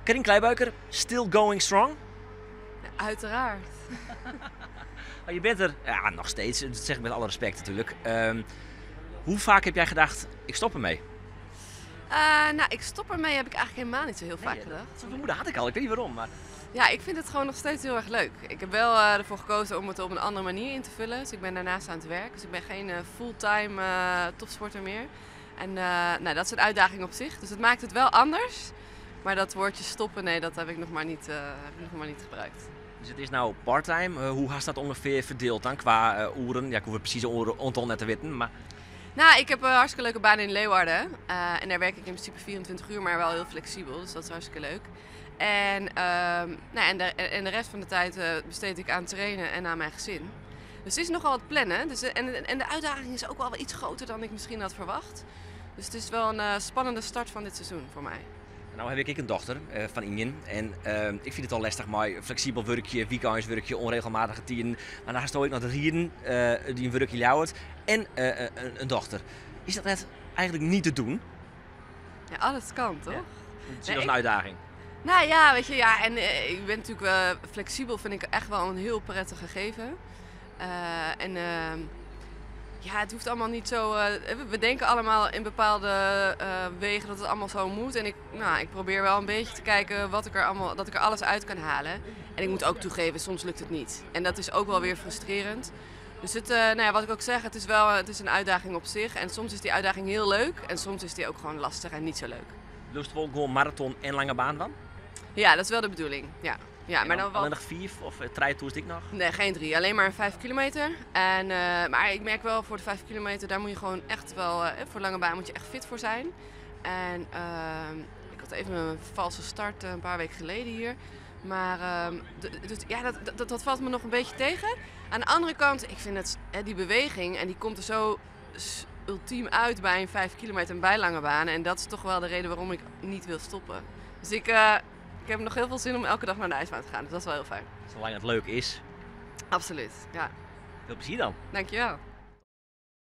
Karin Kleibuiker, still going strong? Ja, uiteraard. Maar je bent er, ja, nog steeds, dat zeg ik met alle respect natuurlijk. Hoe vaak heb jij gedacht, ik stop ermee? Nou, ik stop ermee heb ik eigenlijk helemaal niet zo heel vaak gedacht. Zo'n vermoeden had ik al, ik weet niet waarom. Maar... Ja, ik vind het gewoon nog steeds heel erg leuk. Ik heb wel ervoor gekozen om het op een andere manier in te vullen. Dus ik ben daarnaast aan het werk. Dus ik ben geen fulltime topsporter meer. En nou, dat is een uitdaging op zich. Dus het maakt het wel anders. Maar dat woordje stoppen, nee, dat heb ik nog maar niet gebruikt. Dus het is nou parttime. Hoe hast dat ongeveer verdeeld dan qua uren? Ja, ik hoef het precies aantal net te weten, maar... Nou, ik heb een hartstikke leuke baan in Leeuwarden. En daar werk ik in principe 24 uur, maar wel heel flexibel. Dus dat is hartstikke leuk. En de rest van de tijd besteed ik aan trainen en aan mijn gezin. Dus het is nogal wat plannen. Dus, en de uitdaging is ook wel iets groter dan ik misschien had verwacht. Dus het is wel een spannende start van dit seizoen voor mij. Nou heb ik een dochter van Injen en ik vind het al lastig, maar flexibel werkje, weekendswerkje, onregelmatige tijden. Maar dan sta ik nog de rieden die een werkje ljouwert en een dochter. Is dat net eigenlijk niet te doen? Ja, alles kan toch? Ja. Dat zie je als een uitdaging. Nou ja, weet je, ja, en ik ben natuurlijk flexibel, vind ik echt wel een heel prettig gegeven. Ja, het hoeft allemaal niet zo. We denken allemaal in bepaalde wegen dat het allemaal zo moet. En ik probeer wel een beetje te kijken dat ik er alles uit kan halen. En ik moet ook toegeven, soms lukt het niet. En dat is ook wel weer frustrerend. Dus wat ik ook zeg, het is een uitdaging op zich. En soms is die uitdaging heel leuk en soms is die ook gewoon lastig en niet zo leuk. Lust wel gewoon marathon en lange baan dan? Ja, dat is wel de bedoeling. Ja, maar dan wel... Alleen nog 4 of 3 toest ik nog? Nee, geen 3. Alleen maar een 5 kilometer. Maar ik merk wel voor de 5 kilometer, daar moet je gewoon echt wel... voor lange baan moet je echt fit voor zijn. En ik had even een valse start een paar weken geleden hier. Maar dus, ja, dat valt me nog een beetje tegen. Aan de andere kant, ik vind het, die beweging, en die komt er zo ultiem uit bij een 5 kilometer en bij lange banen. En dat is toch wel de reden waarom ik niet wil stoppen. Dus ik heb nog heel veel zin om elke dag naar de ijsbaan te gaan. Dus dat is wel heel fijn. Zolang het leuk is. Absoluut, ja. Veel plezier dan. Dankjewel.